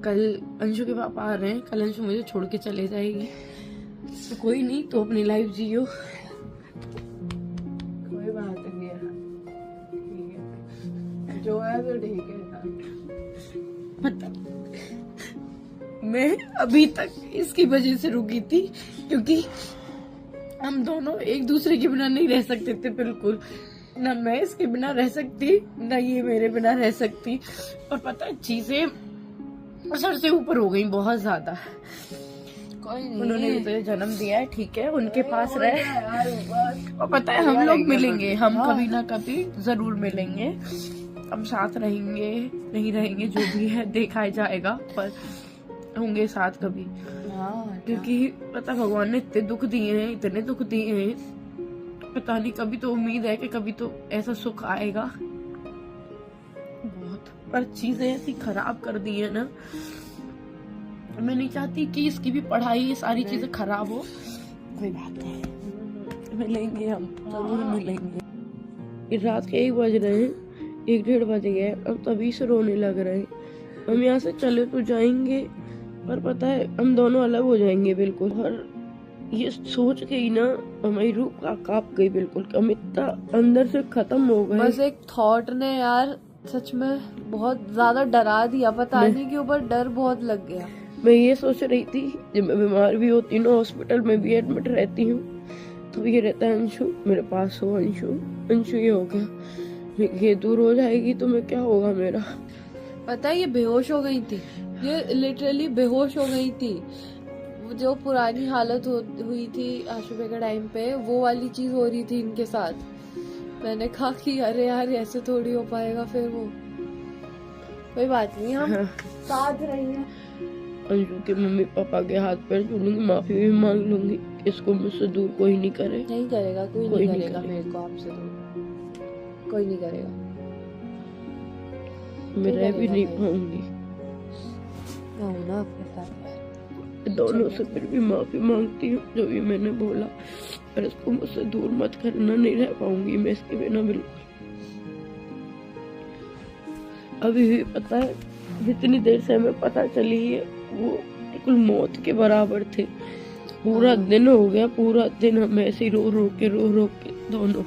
कल अंशु के पापा आ रहे हैं, कल अंशु मुझे छोड़ के चले जाएगी, तो कोई नहीं, तो अपनी लाइफ जियो, कोई बात नहीं है, ठीक है, जो है तो ठीक है। मतलब मैं अभी तक इसकी वजह से रुकी थी, क्योंकि हम दोनों एक दूसरे के बिना नहीं रह सकते थे, बिल्कुल ना मैं इसके बिना रह सकती, ना ये मेरे बिना रह सकती। और पता है चीजें सर से ऊपर हो गई बहुत ज्यादा। कोई नहीं, उन्होंने भी तो जन्म दिया है, ठीक है, उनके पास रहे। और पता है हम लोग मिलेंगे, हम कभी ना कभी जरूर मिलेंगे, हम साथ रहेंगे, नहीं रहेंगे जो भी है देखा जाएगा, पर होंगे साथ कभी। क्योंकि पता भगवान ने इतने दुख दिए हैं, इतने दुख दिए हैं, पता नहीं, कभी तो उम्मीद है कि कभी तो ऐसा सुख आएगा बहुत, पर चीजें ऐसी खराब कर दी है ना, मैं नहीं चाहती कि इसकी भी पढ़ाई, ये सारी चीजें खराब हो। कोई बात नहीं, मिलेंगे, हम जरूर मिलेंगे। रात के 1 बज रहे हैं, 1-1:30 बज गए, अब तभी से रोने लग रहे हैं। हम यहाँ से चले तो जाएंगे, पर पता है हम दोनों अलग हो जाएंगे बिल्कुल। और ये सोच के ही ना हमारी रूह कांप गई बिल्कुल, हम इतना अंदर से खत्म हो गए। बस एक थॉट ने यार सच में बहुत ज्यादा डरा दिया, पता नहीं क्यों, पर डर बहुत लग गया। मैं ये सोच रही थी, जब मैं बीमार भी होती हूँ, हॉस्पिटल में भी एडमिट रहती हूँ, तो ये रहता है अंशु मेरे पास हो, अंशु अंशु ये हो गया, ये दूर हो जाएगी तो मैं क्या होगा मेरा। पता है ये बेहोश हो गई थी, ये लिटरली बेहोश हो गई थी। जो पुरानी हालत हुई थी आशुबे के टाइम पे, वो वाली चीज हो रही थी इनके साथ। मैंने कहा कि अरे यार ऐसे थोड़ी हो पाएगा फिर वो। कोई बात नहीं, हम साथ रहेंगे। अंशु के मम्मी पापा के हाथ पैर जोड़ूंगी, माफी भी मांग लूंगी, इसको मुझसे दूर कोई नहीं करे। नहीं करेगा, कोई नहीं करेगा मेरे को आपसे दूर, कोई नहीं करेगा, मैं रह भी नहीं पाऊंगी ना अपने साथ। दोनों से फिर भी माफी मांगती हूँ जो भी मैंने बोला, पर इसको मुझसे दूर मत करना, नहीं रह पाऊंगी मैं इसके बिना बिल्कुल। अभी भी पता है जितनी देर से हमें पता चली है, वो बिल्कुल मौत के बराबर थे। पूरा दिन हो गया, पूरा दिन हम ऐसे रो रो के दोनों।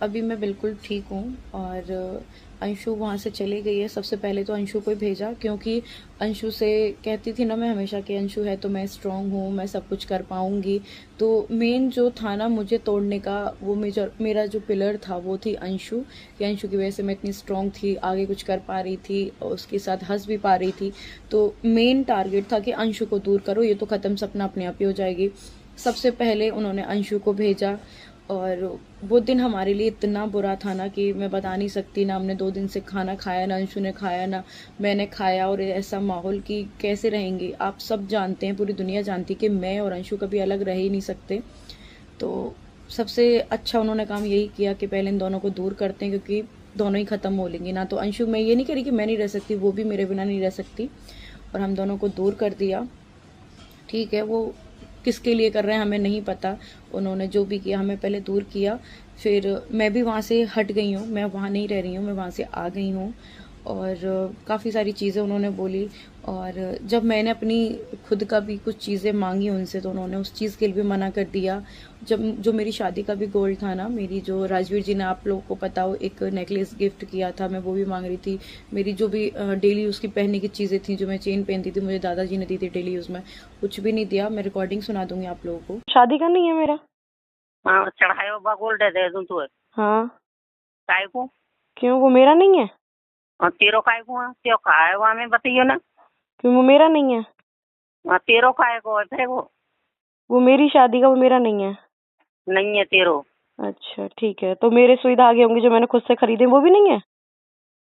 अभी मैं बिल्कुल ठीक हूँ, और अंशु वहाँ से चली गई है। सबसे पहले तो अंशु को ही भेजा, क्योंकि अंशु से कहती थी ना मैं हमेशा कि अंशु है तो मैं स्ट्रांग हूँ, मैं सब कुछ कर पाऊंगी। तो मेन जो था ना मुझे तोड़ने का, वो मेरा जो पिलर था वो थी अंशु, कि अंशु की वजह से मैं इतनी स्ट्रांग थी, आगे कुछ कर पा रही थी, और उसके साथ हंस भी पा रही थी। तो मेन टारगेट था कि अंशु को दूर करो, ये तो खत्म, सपना अपने आप ही हो जाएगी। सबसे पहले उन्होंने अंशु को भेजा, और वो दिन हमारे लिए इतना बुरा था ना कि मैं बता नहीं सकती। ना हमने 2 दिन से खाना खाया, ना अंशु ने खाया, ना मैंने खाया। और ऐसा माहौल कि कैसे रहेंगे, आप सब जानते हैं, पूरी दुनिया जानती है कि मैं और अंशु कभी अलग रह ही नहीं सकते। तो सबसे अच्छा उन्होंने काम यही किया कि पहले इन दोनों को दूर करते हैं, क्योंकि दोनों ही खत्म हो लेंगी ना। तो अंशु, मैं ये नहीं कह रही कि मैं नहीं रह सकती, वो भी मेरे बिना नहीं रह सकती, और हम दोनों को दूर कर दिया। ठीक है, वो किसके लिए कर रहे हैं हमें नहीं पता, उन्होंने जो भी किया हमें पहले दूर किया। फिर मैं भी वहाँ से हट गई हूँ, मैं वहाँ नहीं रह रही हूँ, मैं वहाँ से आ गई हूँ। और काफ़ी सारी चीज़ें उन्होंने बोली, और जब मैंने अपनी खुद का भी कुछ चीज़ें मांगी उनसे, तो उन्होंने उस चीज़ के लिए भी मना कर दिया। जब जो मेरी शादी का भी गोल्ड था ना, मेरी जो राजवीर जी ने, आप लोगों को पता हो, एक नेकलेस गिफ्ट किया था, मैं वो भी मांग रही थी। मेरी जो भी डेली यूज़ की पहनने की चीज़ें थी, जो मैं चेन पहनती थी, मुझे दादाजी ने दी थी डेली यूज़ में, कुछ भी नहीं दिया। मैं रिकॉर्डिंग सुना दूंगी आप लोगों को। शादी का नहीं है मेरा। हाँ, चढ़ाए बा गोल्ड दे दूं तू। हाँ, काय को? क्यों, वो मेरा नहीं है? और तेरो काय को? त्यो काय वो हमें बताइयो ना। क्यों, वो मेरा नहीं है? तेरो काय को है? तेरे को वो मेरी शादी का, वो मेरा नहीं है। नहीं है तेरो। अच्छा ठीक है, तो मेरे सुविधा आगे होंगे जो मैंने खुद से खरीदे वो भी नहीं है?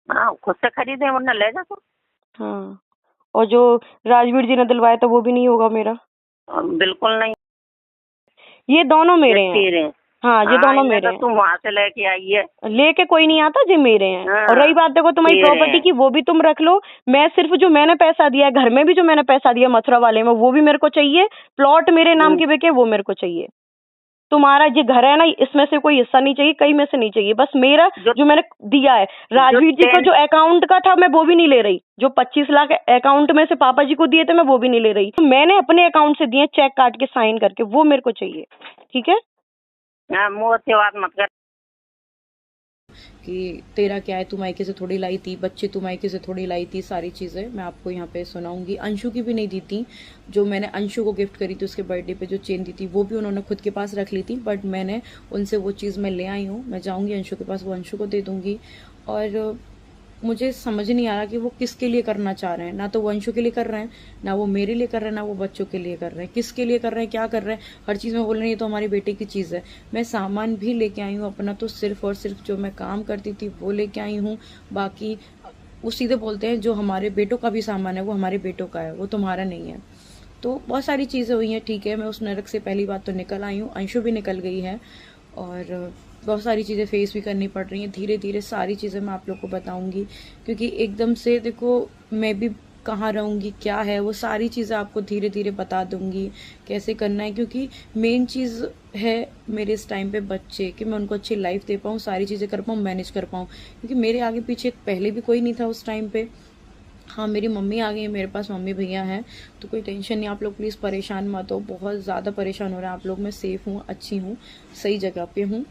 हाँ, खुद से खरीदे वरना ले जा तो। हाँ, और जो राजवीर जी ने दिलवाया था वो भी नहीं होगा मेरा? बिल्कुल नहीं, ये दोनों ये मेरे हैं। तेरे हैं। हाँ, ये हाँ, दोनों इन्हें मेरे तो हैं। तुम वहाँ से लेके आई है। लेके कोई नहीं आता जी, मेरे हैं। हाँ, और रही बात देखो तुम्हारी तेरे प्रॉपर्टी हैं। की, वो भी तुम रख लो। मैं सिर्फ जो मैंने पैसा दिया है, घर में भी जो मैंने पैसा दिया मथुरा वाले में, वो भी मेरे को चाहिए। प्लॉट मेरे नाम के बिके, वो मेरे को चाहिए। तुम्हारा ये घर है ना, इसमें से कोई हिस्सा नहीं चाहिए, कहीं में से नहीं चाहिए, बस मेरा जो मैंने दिया है। राजवीर जी का जो अकाउंट का था मैं वो भी नहीं ले रही, जो 25 लाख अकाउंट में से पापा जी को दिए थे मैं वो भी नहीं ले रही। तो मैंने अपने अकाउंट से दिए, चेक काट के साइन करके, वो मेरे को चाहिए। ठीक है, हाँ, मुँह से बात मत कर। कि तेरा क्या है, तू मायके से थोड़ी लाई थी, बच्चे तू मायके से थोड़ी लाई थी, सारी चीज़ें मैं आपको यहाँ पे सुनाऊंगी। अंशु की भी नहीं दी थी, जो मैंने अंशु को गिफ्ट करी थी उसके बर्थडे पे जो चेन दी थी वो भी उन्होंने खुद के पास रख ली थी, बट मैंने उनसे वो चीज़ मैं ले आई हूँ। मैं जाऊँगी अंशु के पास, वो अंशु को दे दूँगी। और मुझे समझ नहीं आ रहा कि वो किसके लिए करना चाह रहे हैं। ना तो वो अंशु के लिए कर रहे हैं, ना वो मेरे लिए कर रहे हैं, ना वो बच्चों के लिए कर रहे हैं। किसके लिए कर रहे हैं, क्या कर रहे हैं, हर चीज़ में बोल रहे हैं ये तो हमारी बेटे की चीज़ है। मैं सामान भी लेके आई हूँ अपना, तो सिर्फ और सिर्फ जो मैं काम करती थी वो लेके आई हूँ। बाकी वो सीधे बोलते हैं जो हमारे बेटों का भी सामान है वो हमारे बेटों का है, वो तुम्हारा नहीं है। तो बहुत सारी चीज़ें हुई हैं। ठीक है, मैं उस नरक से पहली बात तो निकल आई हूँ, अंशु भी निकल गई है, और बहुत सारी चीज़ें फेस भी करनी पड़ रही हैं। धीरे धीरे सारी चीज़ें मैं आप लोग को बताऊंगी, क्योंकि एकदम से देखो मैं भी कहाँ रहूँगी, क्या है, वो सारी चीज़ें आपको धीरे धीरे बता दूंगी कैसे करना है। क्योंकि मेन चीज़ है मेरे इस टाइम पे बच्चे, कि मैं उनको अच्छी लाइफ दे पाऊँ, सारी चीज़ें कर पाऊँ, मैनेज कर पाऊँ। क्योंकि मेरे आगे पीछे पहले भी कोई नहीं था उस टाइम पे। हाँ, मेरी मम्मी आ गई है, मेरे पास मम्मी भैया हैं, तो कोई टेंशन नहीं। आप लोग प्लीज़ परेशान मत हो, बहुत ज़्यादा परेशान हो रहे हैं आप लोग। मैं सेफ़ हूँ, अच्छी हूँ, सही जगह पे हूँ,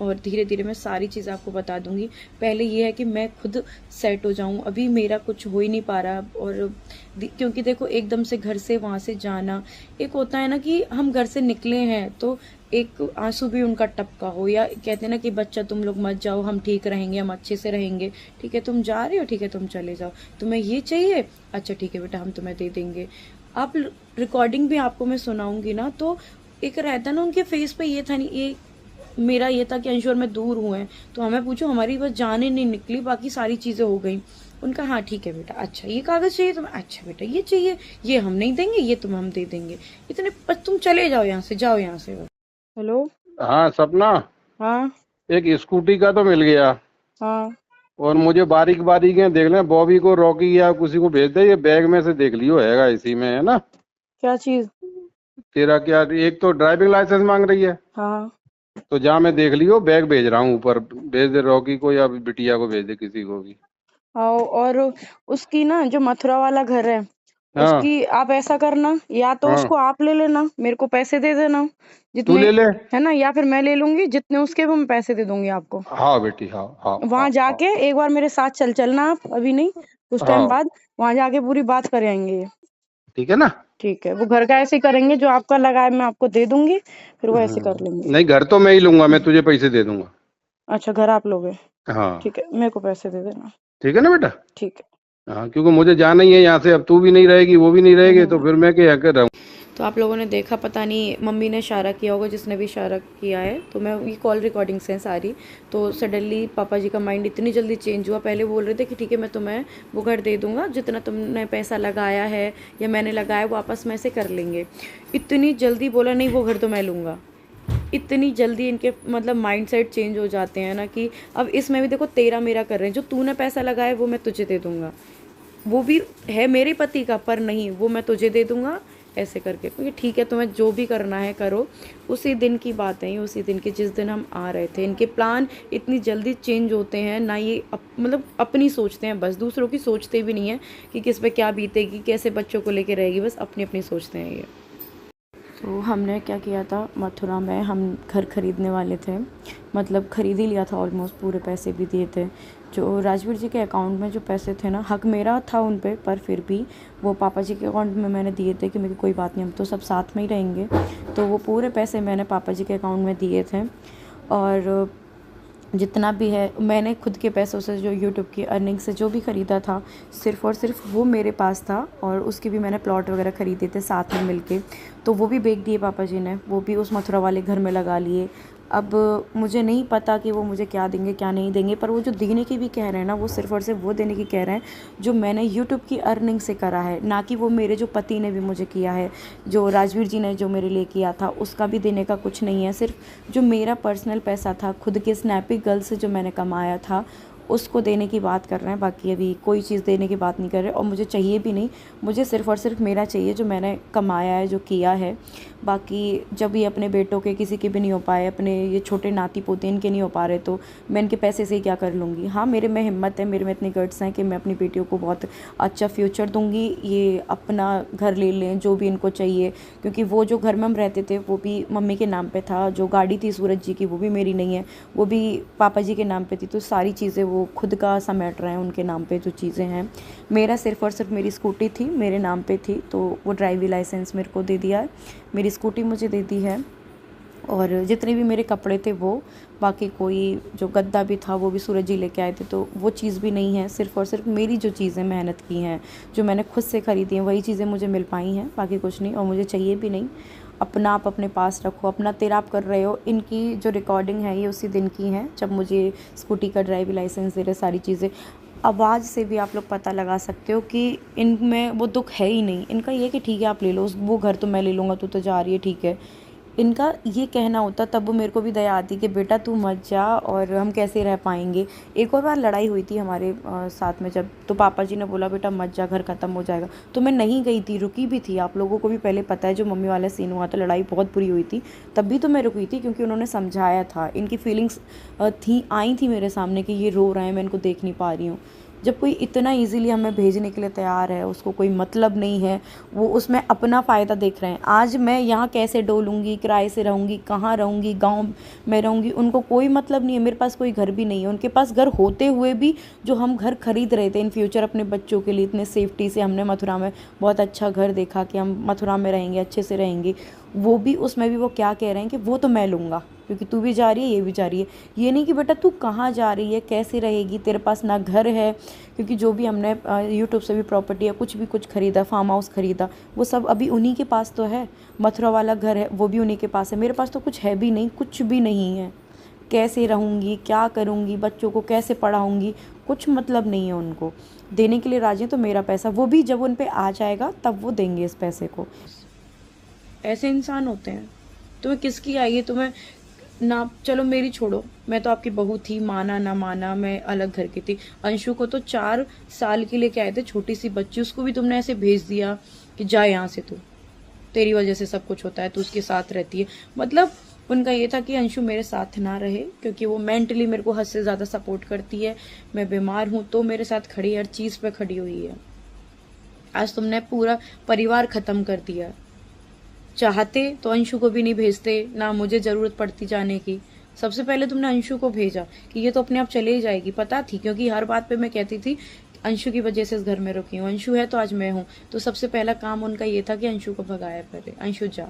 और धीरे धीरे मैं सारी चीज़ें आपको बता दूंगी। पहले ये है कि मैं खुद सेट हो जाऊं, अभी मेरा कुछ हो ही नहीं पा रहा। और क्योंकि देखो एकदम से घर से वहाँ से जाना, एक होता है ना कि हम घर से निकले हैं तो एक आंसू भी उनका टपका हो, या कहते हैं ना कि बच्चा तुम लोग मत जाओ, हम ठीक रहेंगे, हम अच्छे से रहेंगे। ठीक है, तुम जा रहे हो, ठीक है तुम चले जाओ, तुम्हें ये चाहिए, अच्छा ठीक है बेटा हम तुम्हें दे देंगे। आप रिकॉर्डिंग भी आपको मैं सुनाऊंगी ना, तो एक रहता ना उनके फेस पे, ये था नहीं, ये मेरा ये था कि अंशु और मैं दूर हुए हैं, तो हमें पूछो हमारी बस जाने नहीं निकली, बाकी सारी चीज़ें हो गई। उनका हाँ ठीक है बेटा, अच्छा ये कागज़ चाहिए तुम्हें, अच्छा बेटा ये चाहिए, ये हम नहीं देंगे, ये तुम्हें हम दे देंगे, इतने बस तुम चले जाओ यहाँ से, जाओ यहाँ से। हेलो। हाँ सपना, हाँ एक स्कूटी का तो मिल गया, हाँ। और मुझे बारीक बारीक है देख लें, बॉबी को, रॉकी या किसी को भेज दे, ये बैग में से देख लियो, हैगा इसी में, है ना? क्या चीज? तेरा क्या, एक तो ड्राइविंग लाइसेंस मांग रही है, हाँ तो जा मैं देख लियो, बैग भेज रहा हूँ ऊपर, भेज दे रॉकी को या बिटिया को, भेज दे किसी को भी। आओ। और उसकी ना जो मथुरा वाला घर है, हाँ उसकी आप ऐसा करना, या तो हाँ, उसको आप ले लेना, मेरे को पैसे दे देना तू जितने, ले ले। है ना, या फिर मैं ले लूंगी, जितने उसके वो मैं पैसे दे दूंगी आपको। हाँ बेटी, हाँ हाँ हाँ वहां हाँ जाके एक बार मेरे साथ चलना आप, अभी नहीं कुछ टाइम हाँ, बाद, वहां जाके पूरी बात कर आएंगे ये। ठीक है ना? ठीक है, वो घर का ऐसे ही करेंगे, जो आपका लगा है मैं आपको दे दूंगी, फिर वो ऐसे कर लेंगे। नहीं, घर तो मैं ही लूंगा, मैं तुझे पैसे दे दूंगा। अच्छा, घर आप लोगे? हाँ ठीक है, मेरे को पैसे दे देना। ठीक है ना बेटा? ठीक है। हाँ, क्योंकि मुझे जाना ही है यहाँ से, अब तू भी नहीं रहेगी, वो भी नहीं रहेगी, तो फिर मैं क्या कर रहा हूँ। तो आप लोगों ने देखा, पता नहीं मम्मी ने इशारा किया होगा, जिसने भी इशारा किया है, तो मैं ये कॉल रिकॉर्डिंग्स हैं सारी। तो सडनली पापा जी का माइंड इतनी जल्दी चेंज हुआ। पहले बोल रहे थे कि ठीक है मैं तुम्हें वो घर दे दूंगा, जितना तुमने पैसा लगाया है या मैंने लगाया वो आपस में से कर लेंगे। इतनी जल्दी बोला नहीं वो घर तो मैं लूँगा। इतनी जल्दी इनके मतलब माइंड सेट चेंज हो जाते हैं ना, कि अब इसमें भी देखो तेरा मेरा कर रहे हैं, जो तूने पैसा लगाया वो मैं तुझे दे दूंगा, वो भी है मेरे पति का, पर नहीं वो मैं तुझे दे दूंगा, ऐसे करके। क्योंकि ठीक है तुम्हें जो भी करना है करो। उसी दिन की बात है, उसी दिन की जिस दिन हम आ रहे थे। इनके प्लान इतनी जल्दी चेंज होते हैं ना, ये मतलब अपनी सोचते हैं बस, दूसरों की सोचते भी नहीं है कि किस पे क्या बीतेगी, कैसे बच्चों को लेके रहेगी, बस अपनी अपनी सोचते हैं ये। तो हमने क्या किया था, मथुरा में हम घर ख़रीदने वाले थे, मतलब ख़रीद ही लिया था ऑलमोस्ट, पूरे पैसे भी दिए थे। जो राजवीर जी के अकाउंट में जो पैसे थे ना, हक मेरा था उन पे, पर फिर भी वो पापा जी के अकाउंट में मैंने दिए थे कि मेरी कोई बात नहीं, हम तो सब साथ में ही रहेंगे। तो वो पूरे पैसे मैंने पापा जी के अकाउंट में दिए थे, और जितना भी है मैंने खुद के पैसों से, जो यूट्यूब की अर्निंग से जो भी ख़रीदा था, सिर्फ़ और सिर्फ वो मेरे पास था। और उसके भी मैंने प्लॉट वगैरह ख़रीदे थे साथ में मिलके, तो वो भी बेच दिए पापा जी ने, वो भी उस मथुरा वाले घर में लगा लिए। अब मुझे नहीं पता कि वो मुझे क्या देंगे क्या नहीं देंगे, पर वो जो देने की भी कह रहे हैं ना, वो सिर्फ़ और सिर्फ वो देने की कह रहे हैं जो मैंने यूट्यूब की अर्निंग से करा है, ना कि वो मेरे जो पति ने भी मुझे किया है, जो राजवीर जी ने जो मेरे लिए किया था उसका भी देने का कुछ नहीं है। सिर्फ जो मेरा पर्सनल पैसा था, खुद के स्नैपी गर्ल से जो मैंने कमाया था, उसको देने की बात कर रहे हैं। बाकी अभी कोई चीज़ देने की बात नहीं कर रहे, और मुझे चाहिए भी नहीं। मुझे सिर्फ़ और सिर्फ मेरा चाहिए जो मैंने कमाया है, जो किया है। बाकी जब ये अपने बेटों के किसी के भी नहीं हो पाए, अपने ये छोटे नाती पोते इनके नहीं हो पा रहे, तो मैं इनके पैसे से ही क्या कर लूँगी। हाँ, मेरे में हिम्मत है, मेरे में इतनी गट्स हैं कि मैं अपनी बेटियों को बहुत अच्छा फ्यूचर दूँगी। ये अपना घर ले लें जो भी इनको चाहिए, क्योंकि वो जो घर में हम रहते थे वो भी मम्मी के नाम पे था। जो गाड़ी थी सूरज जी की वो भी मेरी नहीं है, वो भी पापा जी के नाम पे थी। तो सारी चीज़ें वो खुद का समेट रहे हैं, उनके नाम पे जो चीज़ें हैं। मेरा सिर्फ़ और सिर्फ मेरी स्कूटी थी, मेरे नाम पे थी, तो वो ड्राइविंग लाइसेंस मेरे को दे दिया है, मेरी स्कूटी मुझे दे दी है, और जितने भी मेरे कपड़े थे वो, बाकी कोई जो गद्दा भी था वो भी सूरज जी लेके आए थे, तो वो चीज़ भी नहीं है। सिर्फ़ और सिर्फ मेरी जो चीज़ें मेहनत की हैं, जो मैंने खुद से ख़रीदी हैं, वही चीज़ें मुझे मिल पाई हैं, बाकी कुछ नहीं, और मुझे चाहिए भी नहीं। अपना आप अपने पास रखो, अपना तेरा आप कर रहे हो। इनकी जो रिकॉर्डिंग है ये उसी दिन की है जब मुझे स्कूटी का ड्राइविंग लाइसेंस दे रहे, सारी चीज़ें। आवाज़ से भी आप लोग पता लगा सकते हो कि इनमें वो दुख है ही नहीं। इनका ये कि ठीक है आप ले लो, वो घर तो मैं ले लूँगा, तू तो जा रही है, ठीक है। इनका ये कहना होता, तब वो मेरे को भी दया आती कि बेटा तू मत जा, और हम कैसे रह पाएंगे। एक और बार लड़ाई हुई थी हमारे साथ में जब, तो पापा जी ने बोला बेटा मत जा, घर ख़त्म हो जाएगा, तो मैं नहीं गई थी, रुकी भी थी। आप लोगों को भी पहले पता है जो मम्मी वाला सीन हुआ था, लड़ाई बहुत बुरी हुई थी, तब भी तो मैं रुकी थी, क्योंकि उन्होंने समझाया था। इनकी फीलिंग्स आई थी मेरे सामने कि ये रो रहे हैं, मैं इनको देख नहीं पा रही हूँ। जब कोई इतना इजीली हमें भेजने के लिए तैयार है, उसको कोई मतलब नहीं है, वो उसमें अपना फ़ायदा देख रहे हैं। आज मैं यहाँ कैसे डोलूँगी, किराए से रहूँगी, कहाँ रहूँगी, गांव में रहूँगी, उनको कोई मतलब नहीं है। मेरे पास कोई घर भी नहीं है, उनके पास घर होते हुए भी जो हम घर खरीद रहे थे इन फ्यूचर अपने बच्चों के लिए, इतने सेफ्टी से हमने मथुरा में बहुत अच्छा घर देखा कि हम मथुरा में रहेंगे, अच्छे से रहेंगे, वो भी उसमें भी वो क्या कह रहे हैं कि वो तो मैं लूँगा, क्योंकि तू भी जा रही है, ये भी जा रही है। ये नहीं कि बेटा तू कहाँ जा रही है, कैसे रहेगी, तेरे पास ना घर है, क्योंकि जो भी हमने यूट्यूब से भी प्रॉपर्टी या कुछ भी कुछ खरीदा, फार्म हाउस खरीदा, वो सब अभी उन्हीं के पास तो है। मथुरा वाला घर है वो भी उन्हीं के पास है, मेरे पास तो कुछ है भी नहीं, कुछ भी नहीं है। कैसे रहूँगी, क्या करूँगी, बच्चों को कैसे पढ़ाऊँगी, कुछ मतलब नहीं है उनको। देने के लिए राजी हैं तो मेरा पैसा, वो भी जब उन पे आ जाएगा तब वो देंगे इस पैसे को। ऐसे इंसान होते हैं। तुम्हें किसकी आई है, तुम्हें ना, चलो मेरी छोड़ो, मैं तो आपकी बहू थी, माना ना माना, मैं अलग घर की थी। अंशु को तो 4 साल के लिए आए थे, छोटी सी बच्ची, उसको भी तुमने ऐसे भेज दिया कि जा यहाँ से, तू, तेरी वजह से सब कुछ होता है, तू उसके साथ रहती है। मतलब उनका ये था कि अंशु मेरे साथ ना रहे, क्योंकि वो मेंटली मेरे को हद से ज़्यादा सपोर्ट करती है। मैं बीमार हूँ तो मेरे साथ खड़ी, हर चीज़ पे खड़ी हुई है। आज तुमने पूरा परिवार ख़त्म कर दिया। चाहते तो अंशु को भी नहीं भेजते, ना मुझे ज़रूरत पड़ती जाने की। सबसे पहले तुमने अंशु को भेजा कि ये तो अपने आप चले ही जाएगी, पता थी, क्योंकि हर बात पे मैं कहती थी अंशु की वजह से इस घर में रुकी हूँ, अंशु है तो आज मैं हूँ। तो सबसे पहला काम उनका ये था कि अंशु को भगाया पहले, अंशु जा।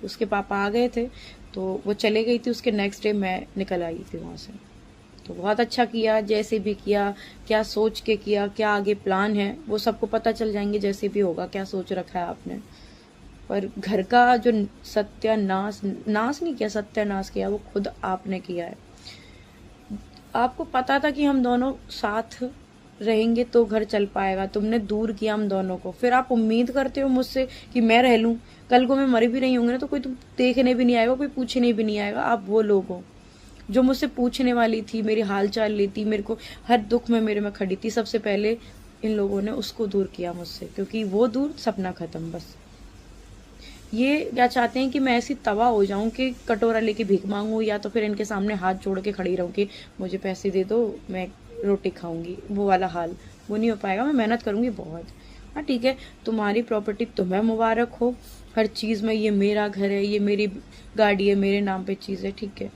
उसके पापा आ गए थे तो वो चले गई थी, उसके नेक्स्ट डे मैं निकल आई थी वहाँ से। तो बहुत अच्छा किया, जैसे भी किया, क्या सोच के किया, क्या आगे प्लान है वो सबको पता चल जाएंगे, जैसे भी होगा क्या सोच रखा है आपने। पर घर का जो सत्यानाश, नाश नहीं किया, सत्यानाश किया, वो खुद आपने किया है। आपको पता था कि हम दोनों साथ रहेंगे तो घर चल पाएगा, तुमने दूर किया हम दोनों को। फिर आप उम्मीद करते हो मुझसे कि मैं रह लूं, कल को मैं मरी भी नहीं होंगी ना तो कोई तुम देखने भी नहीं आएगा, कोई पूछने भी नहीं आएगा। आप वो लोग हो जो मुझसे पूछने वाली थी, मेरी हालचाल लेती, मेरे को हर दुख में मेरे में खड़ी थी। सबसे पहले इन लोगों ने उसको दूर किया मुझसे, क्योंकि वो दूर, सपना खत्म। बस ये क्या चाहते हैं कि मैं ऐसी तबाह हो जाऊं कि कटोरा लेके भीख मांगू, या तो फिर इनके सामने हाथ जोड़ के खड़ी रहूं कि मुझे पैसे दे दो, मैं रोटी खाऊंगी। वो वाला हाल वो नहीं हो पाएगा, मैं मेहनत करूंगी बहुत। हाँ ठीक है, तुम्हारी प्रॉपर्टी तुम्हें मुबारक हो, हर चीज़ में, ये मेरा घर है, ये मेरी गाड़ी है, मेरे नाम पे चीज़ है, ठीक है।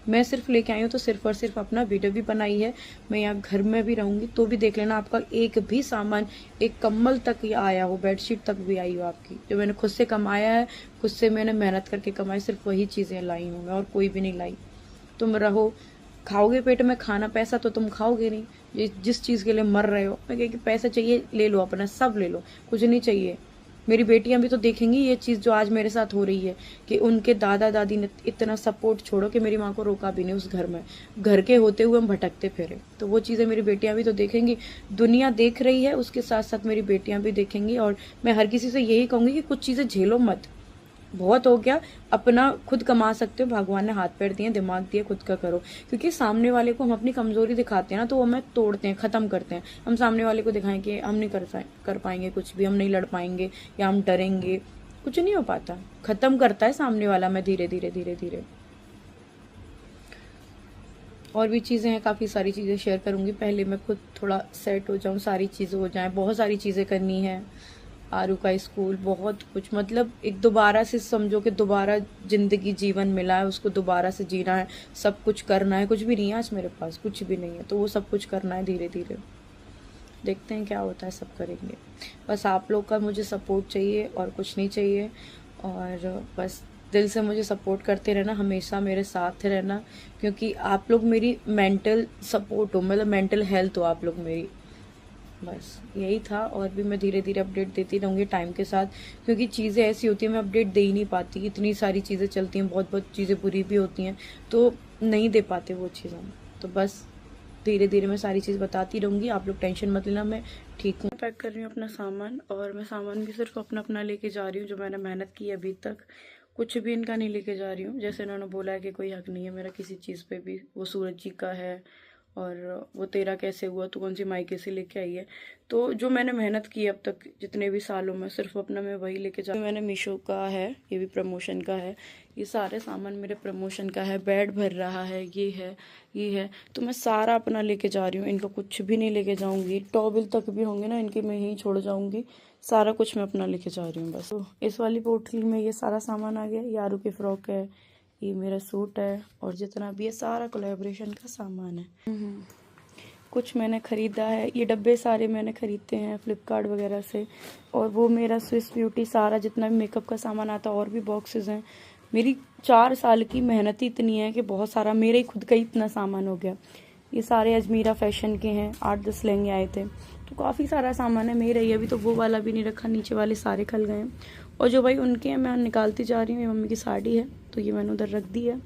मैं सिर्फ लेके आई हूँ तो सिर्फ और सिर्फ अपना वीडियो भी बनाई है। मैं यहाँ घर में भी रहूँगी तो भी देख लेना, आपका एक भी सामान, एक कम्बल तक ये आया हो, बेडशीट तक भी आई हो आपकी, जो मैंने खुद से कमाया है, खुद से मैंने मेहनत करके कमाई, सिर्फ वही चीज़ें लाई हूँ मैं, और कोई भी नहीं लाई। तुम रहो, खाओगे पेट में खाना, पैसा तो तुम खाओगे नहीं, जिस चीज़ के लिए मर रहे हो। मैं कह कि पैसा चाहिए ले लो, अपना सब ले लो, कुछ नहीं चाहिए। मेरी बेटियां भी तो देखेंगी ये चीज़ जो आज मेरे साथ हो रही है, कि उनके दादा दादी ने इतना सपोर्ट, छोड़ो कि मेरी माँ को रोका भी नहीं उस घर में, घर के होते हुए हम भटकते फिरे, तो वो चीज़ें मेरी बेटियां भी तो देखेंगी। दुनिया देख रही है, उसके साथ साथ मेरी बेटियां भी देखेंगी। और मैं हर किसी से यही कहूँगी कि कुछ चीज़ें झेलो मत, बहुत हो गया, अपना खुद कमा सकते हो, भगवान ने हाथ पैर दिए, दिमाग दिए, खुद का करो। क्योंकि सामने वाले को हम अपनी कमजोरी दिखाते हैं ना, तो वो हमें तोड़ते हैं, खत्म करते हैं। हम सामने वाले को दिखाएं कि हम नहीं कर पाएंगे कुछ भी, हम नहीं लड़ पाएंगे या हम डरेंगे, कुछ नहीं हो पाता। खत्म करता है सामने वाला में धीरे धीरे धीरे धीरे। और भी चीज़ें हैं, काफ़ी सारी चीज़ें शेयर करूंगी, पहले मैं खुद थोड़ा सेट हो जाऊं, सारी चीज़ें हो जाएं, बहुत सारी चीज़ें करनी है। आरू का स्कूल, बहुत कुछ, मतलब एक दोबारा से समझो कि दोबारा जिंदगी जीवन मिला है, उसको दोबारा से जीना है, सब कुछ करना है। कुछ भी नहीं है आज मेरे पास, कुछ भी नहीं है, तो वो सब कुछ करना है धीरे धीरे। देखते हैं क्या होता है, सब करेंगे। बस आप लोग का मुझे सपोर्ट चाहिए और कुछ नहीं चाहिए। और बस दिल से मुझे सपोर्ट करते रहना, हमेशा मेरे साथ रहना, क्योंकि आप लोग मेरी मेंटल सपोर्ट हो, मतलब मेंटल हेल्थ हो आप लोग मेरी। बस यही था। और भी मैं धीरे धीरे अपडेट देती रहूँगी टाइम के साथ, क्योंकि चीज़ें ऐसी होती हैं मैं अपडेट दे ही नहीं पाती, इतनी सारी चीज़ें चलती हैं, बहुत बहुत चीज़ें बुरी भी होती हैं, तो नहीं दे पाते वो चीज़ हम। तो बस धीरे धीरे मैं सारी चीज़ बताती रहूँगी, आप लोग टेंशन मत लेना, मैं ठीक हूँ। पैक कर रही हूँ अपना सामान, और मैं सामान भी सिर्फ अपना अपना लेके जा रही हूँ, जो मैंने मेहनत की अभी तक, कुछ भी इनका नहीं लेके जा रही हूँ। जैसे इन्होंने बोला है कि कोई हक नहीं है मेरा किसी चीज़ पे भी, वो सूरज जी का है, और वो तेरा कैसे हुआ, तू कौन सी मायके से लेके आई है। तो जो मैंने मेहनत की अब तक जितने भी सालों में, सिर्फ अपना मैं वही लेके जा। मैंने मीशो का है, ये भी प्रमोशन का है, ये सारे सामान मेरे प्रमोशन का है। बेड भर रहा है, ये है, ये है, तो मैं सारा अपना लेके जा रही हूँ, इनका कुछ भी नहीं लेके जाऊंगी। टॉवल तक भी होंगे ना इनके, मैं यहीं छोड़ जाऊंगी, सारा कुछ मैं अपना लेके जा रही हूँ बस। तो इस वाली पोटली में ये सारा सामान आ गया। यारू की फ्रॉक है, ये मेरा सूट है, और जितना भी है सारा कोलैबोरेशन का सामान है। कुछ मैंने ख़रीदा है, ये डब्बे सारे मैंने ख़रीदते हैं फ्लिपकार्ट वगैरह से। और वो मेरा स्विस ब्यूटी सारा जितना भी मेकअप का सामान आता है, और भी बॉक्सेस हैं। मेरी 4 साल की मेहनत ही इतनी है कि बहुत सारा मेरे ही खुद का ही इतना सामान हो गया। ये सारे अजमीरा फैशन के हैं, 8-10 लहंगे आए थे, तो काफ़ी सारा सामान है मेरा ही। अभी तो वो वाला भी नहीं रखा, नीचे वाले सारे खल गए हैं, और जो भाई उनके हैं मैं निकालती जा रही हूँ। ये मम्मी की साड़ी है, तो ये मैंने उधर रख दी है।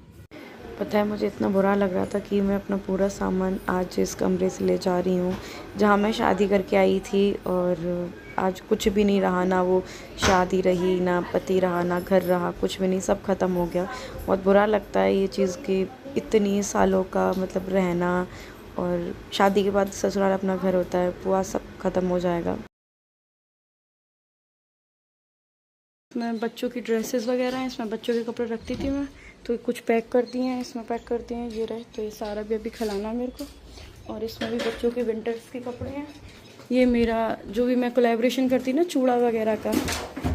पता है मुझे इतना बुरा लग रहा था कि मैं अपना पूरा सामान आज इस कमरे से ले जा रही हूँ जहाँ मैं शादी करके आई थी, और आज कुछ भी नहीं रहा, ना वो शादी रही, ना पति रहा, ना घर रहा, कुछ भी नहीं, सब ख़त्म हो गया। बहुत बुरा लगता है ये चीज़ कि इतनी सालों का मतलब रहना, और शादी के बाद ससुराल अपना घर होता है, पूरा सब ख़त्म हो जाएगा। इसमें बच्चों की ड्रेसेस वगैरह हैं, इसमें बच्चों के कपड़े रखती थी मैं, तो कुछ पैक करती हैं, इसमें पैक करती हैं, ये रहे। तो ये सारा भी अभी खिलाना है मेरे को। और इसमें भी बच्चों के विंटर्स के कपड़े हैं। ये मेरा जो भी मैं कोलैबोरेशन करती ना चूड़ा वगैरह का,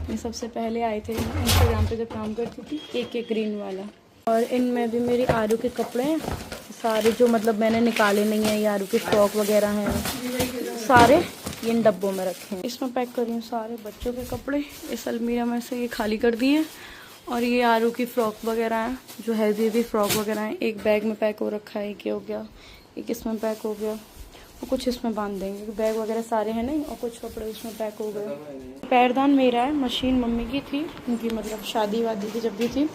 ये सबसे पहले आए थे इंस्टाग्राम पे जब काम करती थी, एक ग्रीन वाला। और इनमें भी मेरी आरू के कपड़े हैं सारे, जो मतलब मैंने निकाले नहीं है। ये आरू के फ्रॉक वगैरह हैं, सारे ये इन डब्बों में रखे हैं। इसमें पैक कर रही हूँ सारे बच्चों के कपड़े। इस अलमीरा में से ये खाली कर दिए। और ये आरू की फ्रॉक वगैरह हैं, जो हैवी फ्रॉक वगैरह हैं, एक बैग में पैक हो रखा है, एक ये हो गया, एक इसमें पैक हो गया, और कुछ इसमें बांध देंगे। बैग वगैरह सारे हैं नहीं, और कुछ कपड़े उसमें पैक हो गए। पैरदान मेरा है, मशीन मम्मी की थी, उनकी मतलब शादी वादी की जब भी थी।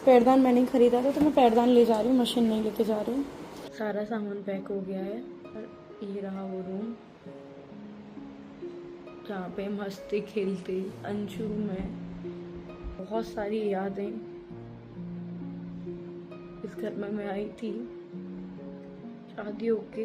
पैरदान मैंने खरीदा था, तो मैं पैरदान ले जा रही हूँ, मशीन नहीं लेके जा रही हूँ। सारा सामान पैक हो गया है। और ये रहा वो रूम जहाँ पे हम हंसते खेलते, अंशु में बहुत सारी यादें। इस घर में मैं आई थी शादी होके।